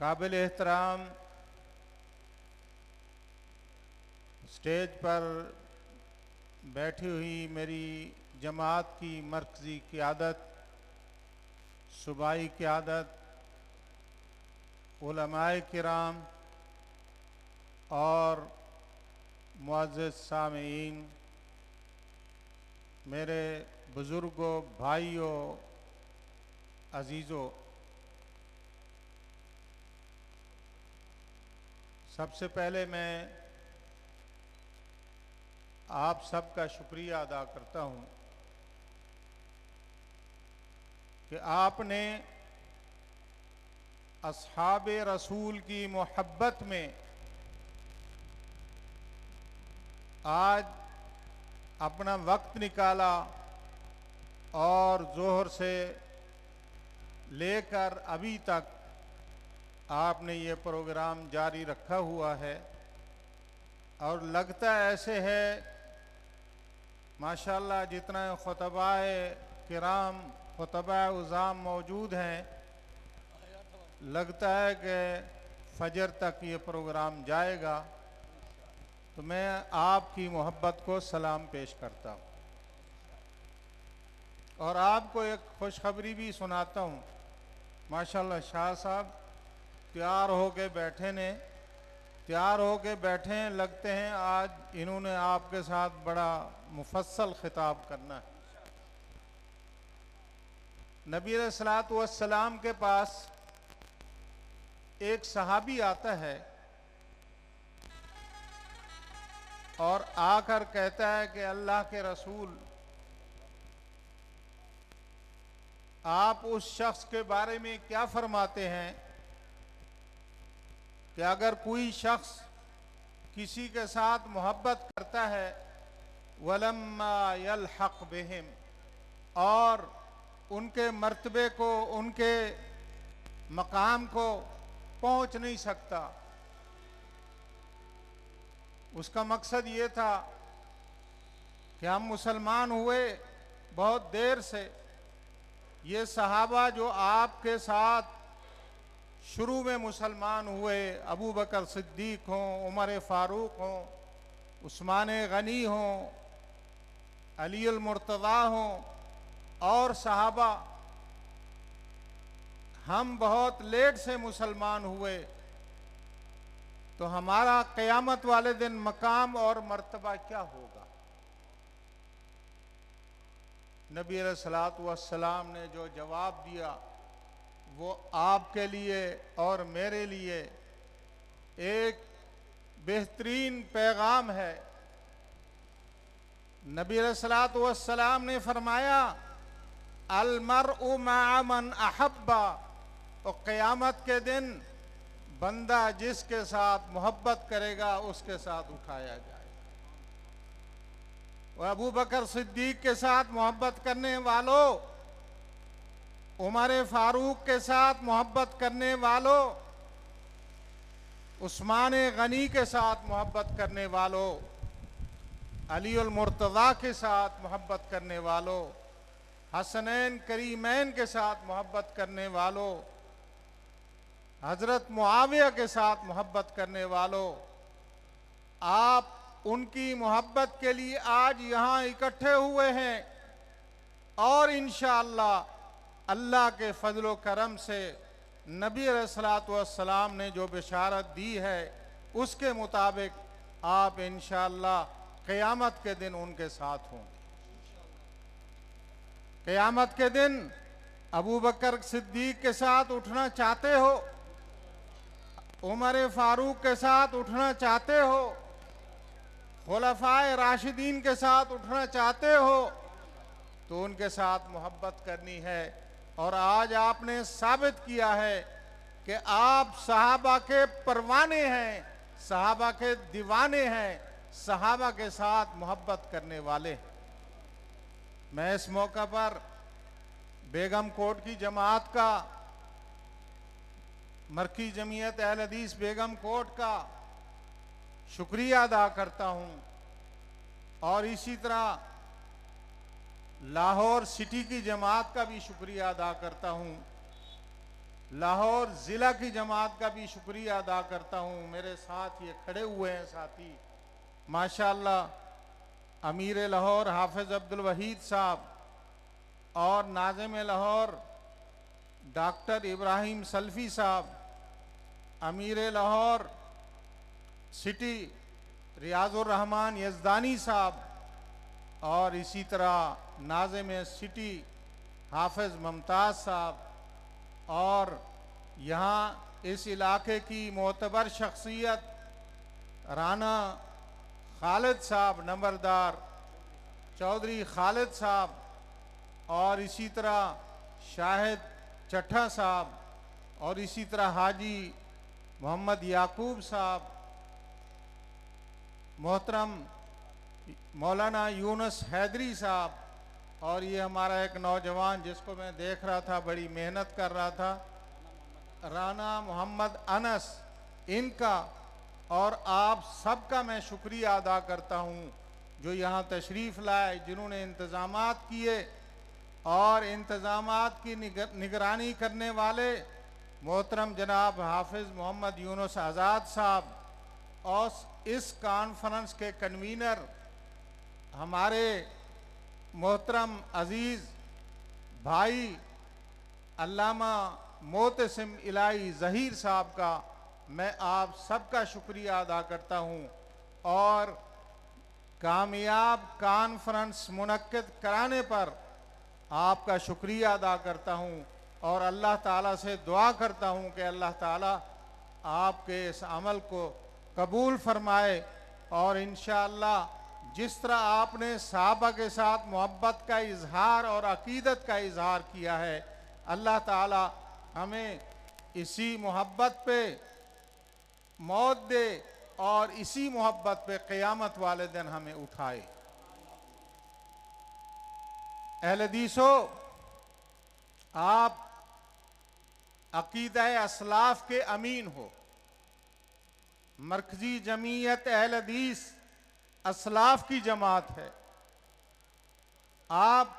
काबिल एहतराम स्टेज पर बैठी हुई मेरी जमात की मरकज़ी क़ियादत, सूबाई क़ियादत, उलमाए किराम और मुअज़्ज़िज़ सामीईन, मेरे बुज़ुर्गों, भाइयों, अज़ीज़ों, सबसे पहले मैं आप सबका शुक्रिया अदा करता हूँ कि आपने अस्हाबे रसूल की मोहब्बत में आज अपना वक्त निकाला और ज़ोहर से लेकर अभी तक आपने ये प्रोग्राम जारी रखा हुआ है। और लगता ऐसे है माशाअल्लाह जितना खुतबाए किराम, खुतबाए उज़ाम मौजूद हैं, लगता है कि फजर तक ये प्रोग्राम जाएगा। तो मैं आपकी मोहब्बत को सलाम पेश करता हूँ और आपको एक खुशखबरी भी सुनाता हूँ। माशाअल्लाह शाह साहब तैयार होके बैठे ने, तैयार होके बैठे हैं, लगते हैं आज इन्होंने आपके साथ बड़ा मुफस्सल खिताब करना है। नबी अलैहिस्सलातु वस्सलाम के पास एक सहाबी आता है और आकर कहता है कि अल्लाह के रसूल, आप उस शख्स के बारे में क्या फरमाते हैं कि अगर कोई शख्स किसी के साथ मोहब्बत करता है, वलम्मा यल्हक़ बिहिम, और उनके मर्तबे को, उनके मकाम को पहुंच नहीं सकता। उसका मकसद ये था कि हम मुसलमान हुए बहुत देर से, ये सहाबा जो आपके साथ शुरू में मुसलमान हुए, अबू बकर सिद्दीक हों, उमर फ़ारूक हों, उस्मान गनी हों, अली अल मुर्तज़ा हों और सहाबा, हम बहुत लेट से मुसलमान हुए, तो हमारा क़यामत वाले दिन मकाम और मर्तबा क्या होगा। नबी अलैहिस्सलातु वस्सलाम ने जो जवाब दिया वो आपके लिए और मेरे लिए एक बेहतरीन पैगाम है। नबी अलैहिस्सलातु वस्सलाम ने फरमाया, अल मर्उ मअ मन अहब्बा, और क़यामत के दिन बंदा जिसके साथ मोहब्बत करेगा उसके साथ उठाया जाए। अबू बकर सिद्दीक के साथ मोहब्बत करने वालों, उमर फारूक के साथ मोहब्बत करने वालों, उस्मान गनी के साथ मोहब्बत करने वालों, अली उल मुर्तज़ा के साथ मोहब्बत करने वालों, हसनैन करीमैन के साथ मोहब्बत करने वालों, हजरत मुआविया के साथ मोहब्बत करने वालों, आप उनकी मोहब्बत के लिए आज यहाँ इकट्ठे हुए हैं और इंशाअल्लाह अल्लाह के फजलो करम से नबी अलैहिस्सलातु वस्सलाम ने जो बिशारत दी है उसके मुताबिक आप इंशाअल्लाह क़यामत के दिन उनके साथ होंगे। क़यामत के दिन अबू बकर सिद्दीक के साथ उठना चाहते हो, उमर फारूक के साथ उठना चाहते हो, खुलफाए राशिदीन के साथ उठना चाहते हो, तो उनके साथ मोहब्बत करनी है। और आज आपने साबित किया है कि आप सहाबा के परवाने हैं, सहाबा के दीवाने हैं, सहाबा के साथ मोहब्बत करने वाले हैं। मैं इस मौका पर बेगम कोट की जमात का, मरकज़ी जमीयत अहल हदीस बेगम कोट का शुक्रिया अदा करता हूं और इसी तरह लाहौर सिटी की जमात का भी शुक्रिया अदा करता हूं, लाहौर ज़िला की जमात का भी शुक्रिया अदा करता हूं। मेरे साथ ये खड़े हुए हैं साथी, माशाअल्लाह अमीर लाहौर हाफिज अब्दुल वहीद साहब और नाज़िम लाहौर डॉक्टर इब्राहिम सल्फी साहब, अमीर लाहौर सिटी रियाजुर रहमान यज़दानी साहब और इसी तरह नाज़िम सिटी हाफिज मुमताज़ साहब और यहाँ इस इलाके की मोतबर शख्सियत राना खालिद साहब, नंबरदार चौधरी खालिद साहब और इसी तरह शाहिद चट्ठा साहब और इसी तरह हाजी मोहम्मद याकूब साहब, मोहतरम मौलाना यूनुस हैदरी साहब और ये हमारा एक नौजवान जिसको मैं देख रहा था बड़ी मेहनत कर रहा था, राना मोहम्मद अनस, इनका और आप सबका मैं शुक्रिया अदा करता हूँ जो यहाँ तशरीफ़ लाए, जिन्होंने इंतज़ामात किए और इंतज़ामात की निगरानी करने वाले मोहतरम जनाब हाफिज़ मोहम्मद यूनुस आज़ाद साहब और इस कॉन्फ्रेंस के कन्वीनर हमारे मोहतरम अज़ीज़ भाई अल्लामा मोतसिम इलाही ज़हीर साहब का मैं आप सबका शुक्रिया अदा करता हूँ और कामयाब कॉन्फ्रेंस मुनक्किद कराने पर आपका शुक्रिया अदा करता हूँ और अल्लाह ताला से दुआ करता हूँ कि अल्लाह ताला आपके इस अमल को कबूल फरमाए और इंशाअल्लाह जिस तरह आपने सहाबा के साथ मोहब्बत का इजहार और अकीदत का इजहार किया है, अल्लाह ताला हमें इसी मोहब्बत पे मौत दे और इसी मोहब्बत पे क़यामत वाले दिन हमें उठाए। अहले हदीसो, आप अकीदा असलाफ के अमीन हो। मरकज़ी जमीयत अहल हदीस असलाफ की जमात है। आप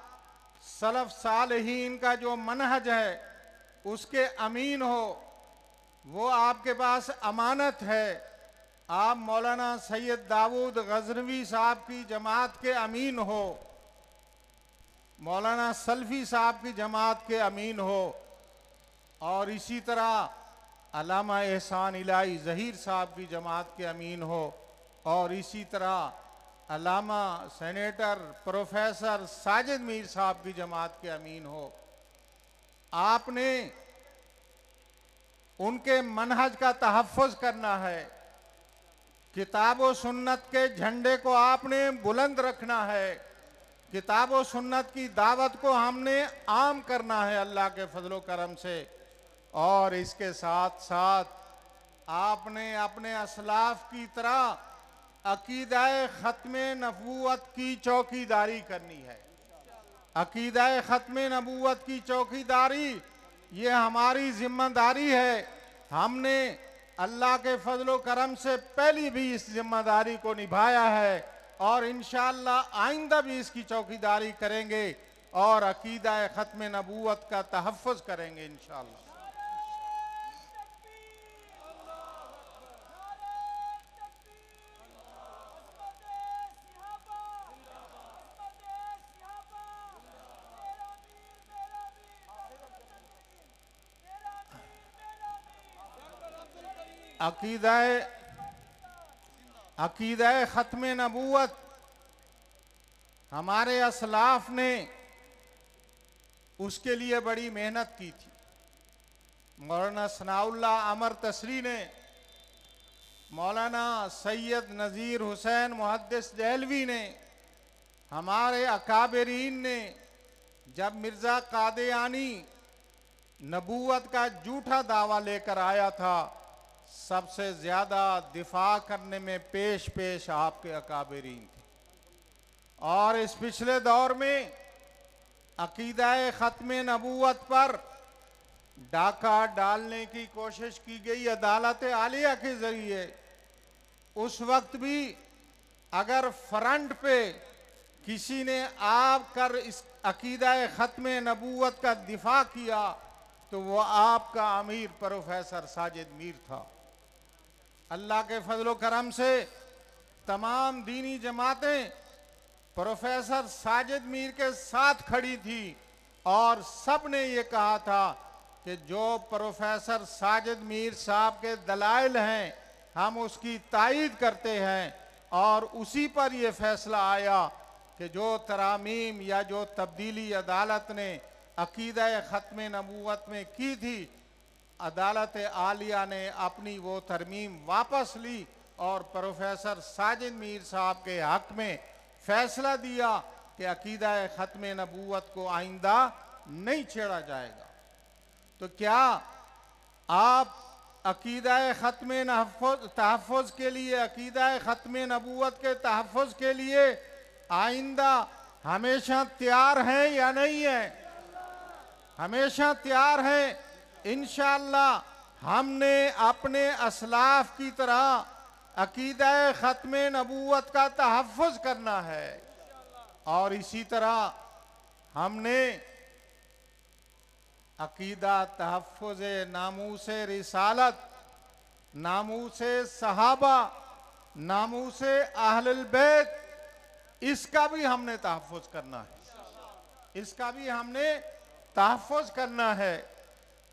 सलफ सालेहीन का जो मनहज है उसके अमीन हो, वो आपके पास अमानत है। आप मौलाना सैयद दाऊद गज़नवी साहब की जमात के अमीन हो, मौलाना सल्फी साहब की जमात के अमीन हो और इसी तरह अल्लामा एहसान इलाही ज़हीर साहब की जमात के अमीन हो और इसी तरह अल्लामा सेनेटर प्रोफेसर साजिद मीर साहब की जमात के अमीन हो। आपने उनके मनहज का तहफ़्फ़ुज़ करना है, किताब व सुन्नत के झंडे को आपने बुलंद रखना है, किताब व सुन्नत की दावत को हमने आम करना है अल्लाह के फजलो करम से। और इसके साथ साथ आपने अपने असलाफ की तरह अकीदाए ख़त्मे नबूवत की चौकीदारी करनी है। अकीदाए ख़त्मे नबूवत की चौकीदारी ये हमारी जिम्मेदारी है। हमने अल्लाह के फजलो करम से पहले भी इस जिम्मेदारी को निभाया है और इंशाअल्लाह आइंदा भी इसकी चौकीदारी करेंगे और अकीदाए ख़त्मे नबूवत का तहफ़्फ़ुज़ करेंगे इंशाअल्लाह। अकीदाए ख़त्मे नबूवत हमारे असलाफ ने उसके लिए बड़ी मेहनत की थी। मौलाना सनाउल्लाह अमर तसरी ने, मौलाना सैयद नज़ीर हुसैन मुहद्दिस देहलवी ने, हमारे अकाबरीन ने जब मिर्ज़ा कादियानी नबूवत का झूठा दावा लेकर आया था, सबसे ज्यादा दिफा करने में पेश पेश आपके अकाबरीन थे। और इस पिछले दौर में अकीदाए ख़त्मे नबूवत पर डाका डालने की कोशिश की गई अदालत आलिया के जरिए। उस वक्त भी अगर फ्रंट पे किसी ने आकर इस अकीदाए ख़त्मे नबूवत का दिफा किया तो वो आपका अमीर प्रोफेसर साजिद मीर था। अल्लाह के फजलो करम से तमाम दीनी जमातें प्रोफेसर साजिद मीर के साथ खड़ी थी और सब ने ये कहा था कि जो प्रोफेसर साजिद मीर साहब के दलाइल हैं हम उसकी तायीद करते हैं। और उसी पर यह फैसला आया कि जो तरामीम या जो तब्दीली अदालत ने अकीदा ख़त्मे नबूवत में की थी, अदालत आलिया ने अपनी वो तरमीम वापस ली और प्रोफेसर साजिद मीर साहब के हक में फैसला दिया कि अकीदा ख़त्मे नबूवत को आइंदा नहीं छेड़ा जाएगा। तो क्या आप अकीदा ख़त्मे तहफ़्फ़ुज़ के लिए, अकीदा ख़त्मे नबूवत के तहफ़्फ़ुज़ के लिए आइंदा हमेशा तैयार हैं या नहीं है? हमेशा तैयार हैं। इंशाअल्लाह हमने अपने असलाफ की तरह अकीदा ख़त्मे नबूवत का तहफ़्फ़ुज़ करना है और इसी तरह हमने अकीदा तहफ़्फ़ुज़ नामूस रिसालत, नामूस सहाबा, नामूस अहलुल बैत, इसका भी हमने तहफ़्फ़ुज़ करना है। इसका भी हमने तहफ़्फ़ुज़ करना है।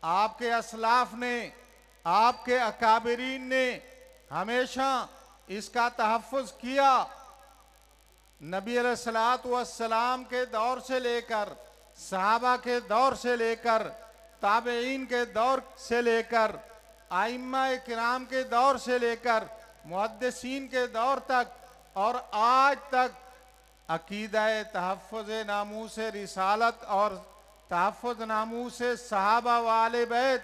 आपके असलाफ ने, आपके अकाबरीन ने हमेशा इसका तहफ़्फ़ुज़ किया। नबी अलैहिस्सलातु वस्सलाम के दौर से लेकर, सहाबा के दौर से लेकर, ताबईन के दौर से लेकर, आइम्मा किराम के दौर से लेकर, मुहद्दिसीन के दौर तक और आज तक अकीदा तहफ़्फ़ुज़ नामूस रिसालत और तहफ़्फ़ुज़ नामूस सहाबा वाले बैत,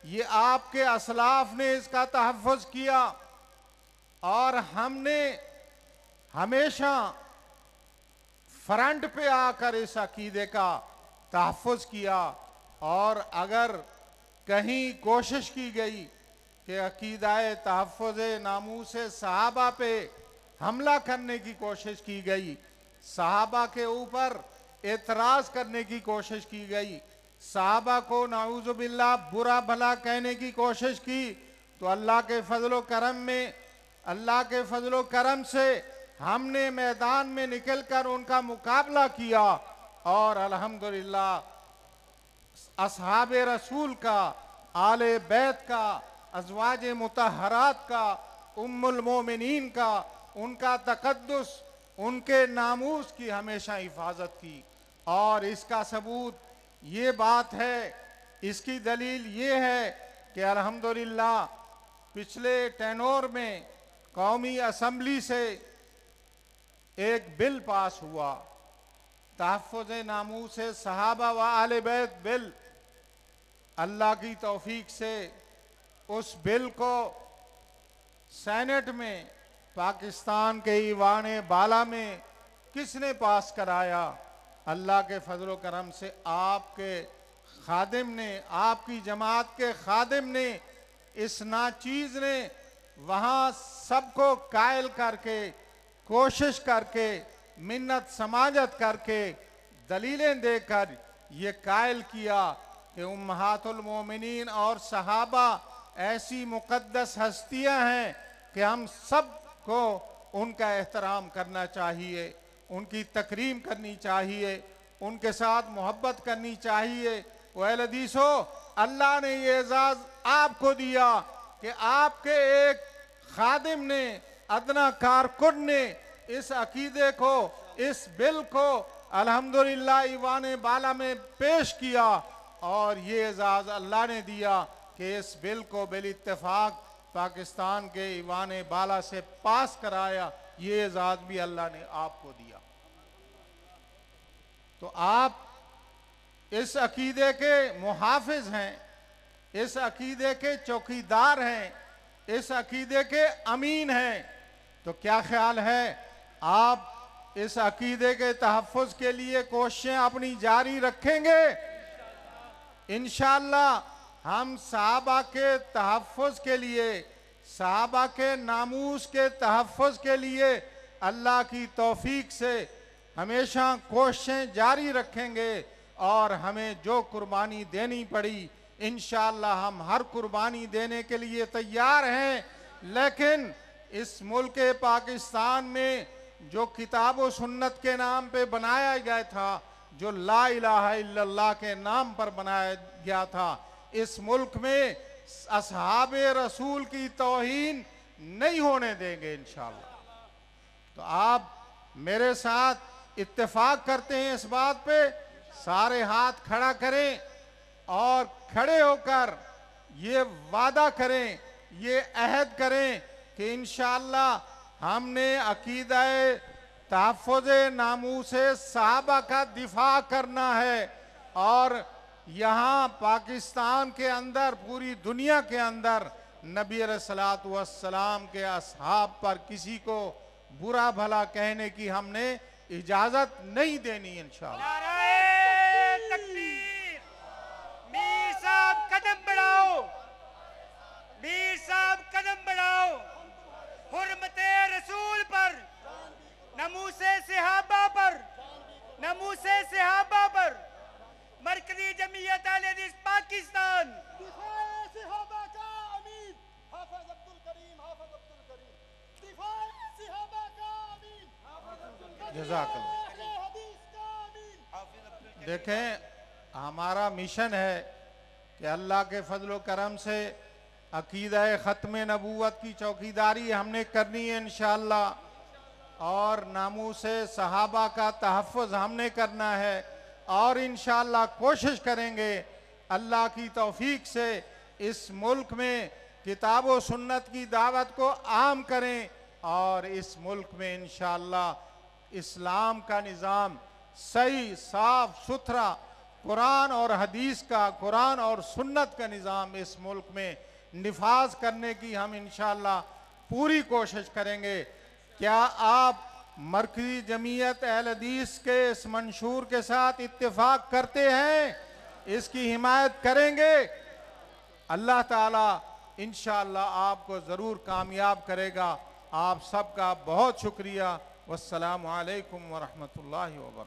ये आपके असलाफ ने इसका तहफ़्फ़ुज़ किया और हमने हमेशा फ्रंट पे आकर इस अकीदे का तहफ़्फ़ुज़ किया। और अगर कहीं कोशिश की गई कि अकीदाए तहफ़्फ़ुज़ नामूस सहाबा पे हमला करने की कोशिश की गई, सहाबा के ऊपर एतराज़ करने की कोशिश की गई, सहाबा को नाऊज़ु बिल्लाह बुरा भला कहने की कोशिश की, तो अल्लाह के फजलो करम में, अल्लाह के फजलो करम से हमने मैदान में निकलकर उनका मुकाबला किया और अल्हम्दुलिल्लाह असहाबे रसूल का, आले बैत का, अज़वाज मुतहरात का, उम्मुल मोमिनीन का, उनका तक़द्दुस, उनके नामूस की हमेशा हिफाजत की। और इसका सबूत ये बात है, इसकी दलील ये है कि अल्हम्दुलिल्लाह पिछले टेनोर में कौमी असम्बली से एक बिल पास हुआ, तहफ़्फ़ुज़ नामूस सहाबा व आले बैत बिल। अल्लाह की तौफीक से उस बिल को सेनेट में पाकिस्तान के ईवान बाला में किसने पास कराया? अल्लाह के फजल करम से आपके खादिम ने, आपकी जमात के खादिम ने, इस नाचीज ने वहाँ सबको कायल करके, कोशिश करके, मिन्नत समाजत करके, दलीलें देकर ये कायल किया कि उम्महातुल मोमिनीन और सहाबा ऐसी मुक़द्दस हस्तियां हैं कि हम सबको उनका एहतराम करना चाहिए, उनकी तकरीम करनी चाहिए, उनके साथ मोहब्बत करनी चाहिए। वह हदीसो, अल्लाह ने ये एजाज़ आपको दिया कि आपके एक खादिम ने, अदना कारकुन ने इस अकीदे को, इस बिल को अल्हम्दुलिल्लाह ईवान बाला में पेश किया और ये एजाज़ अल्लाह ने दिया कि इस बिल को बिल इत्तेफाक पाकिस्तान के ईवान बाला से पास कराया। ये एजाज़ भी अल्लाह ने आपको दिया। तो आप इस अकीदे के मुहाफिज हैं, इस अकीदे के चौकीदार हैं, इस अकीदे के अमीन हैं। तो क्या ख्याल है, आप इस अकीदे के तहफ़्फ़ुज़ के लिए कोशिशें अपनी जारी रखेंगे? इंशाअल्लाह हम सहाबा के तहफ़्फ़ुज़ के लिए, सहाबा के नामूस के तहफ़्फ़ुज़ के लिए अल्लाह की तौफीक से हमेशा कोशिशें जारी रखेंगे और हमें जो कुर्बानी देनी पड़ी इंशाअल्लाह हम हर कुर्बानी देने के लिए तैयार हैं। लेकिन इस मुल्क पाकिस्तान में जो किताब व सुन्नत के नाम पे बनाया गया था, जो ला इलाहा इल्लल्लाह के नाम पर बनाया गया था, इस मुल्क में असहाबे रसूल की तौहीन नहीं होने देंगे इंशाअल्लाह। तो आप मेरे साथ इत्तेफाक करते हैं इस बात पे, सारे हाथ खड़ा करें और खड़े होकर ये वादा करें, ये अहद करें कि इंशाअल्लाह हमने अकीदाए तहफ़्फ़ुज़े नामूसे सहाबा का दिफा करना है और यहाँ पाकिस्तान के अंदर, पूरी दुनिया के अंदर नबी अलैहिस्सलातु वस्सलाम के असहाब पर किसी को बुरा भला कहने की हमने इजाजत नहीं देनी इंशाअल्लाह। नारे तकबीर। मीर साहब कदम बढ़ाओ, मीर साहब कदम बढ़ाओ। हुर्मते रसूल पर, नमूसे सहाबा पर, नमूसे सहाबा पर मरकजी जमीयत अहले हदीस पाकिस्तान दिफाए सहाबा का अमीन हाफिज अब्दुल करीम, हाफिज अब्दुल करीम, दिफाए सहाबा का अमीन हाफिज अब्दुल करीम, जज़ाकल्लाह। अहले हदीस का अमीन हाफिज अब्दुल करीम। देखें, हमारा मिशन है कि अल्लाह के फजल करम से अकीदा ख़त्म नबूवत की चौकीदारी हमने करनी है इंशाअल्लाह और नामूसे सहाबा का तहफ़्फ़ुज़ हमने करना है और इंशाअल्लाह कोशिश करेंगे अल्लाह की तौफीक से इस मुल्क में किताब व सुन्नत की दावत को आम करें और इस मुल्क में इंशाअल्लाह इस्लाम का निज़ाम सही, साफ सुथरा, कुरान और हदीस का, कुरान और सुन्नत का निज़ाम इस मुल्क में निफाज करने की हम इंशाअल्लाह पूरी कोशिश करेंगे। क्या आप मरकज़ी जमीयत अहले हदीस के इस मंशूर के साथ इत्तेफाक करते हैं? इसकी हिमायत करेंगे? अल्लाह ताला इंशाअल्लाह आपको ज़रूर कामयाब करेगा। आप सबका बहुत शुक्रिया। वस्सलामु अलैकुम व रहमतुल्लाहि व बरकातहू।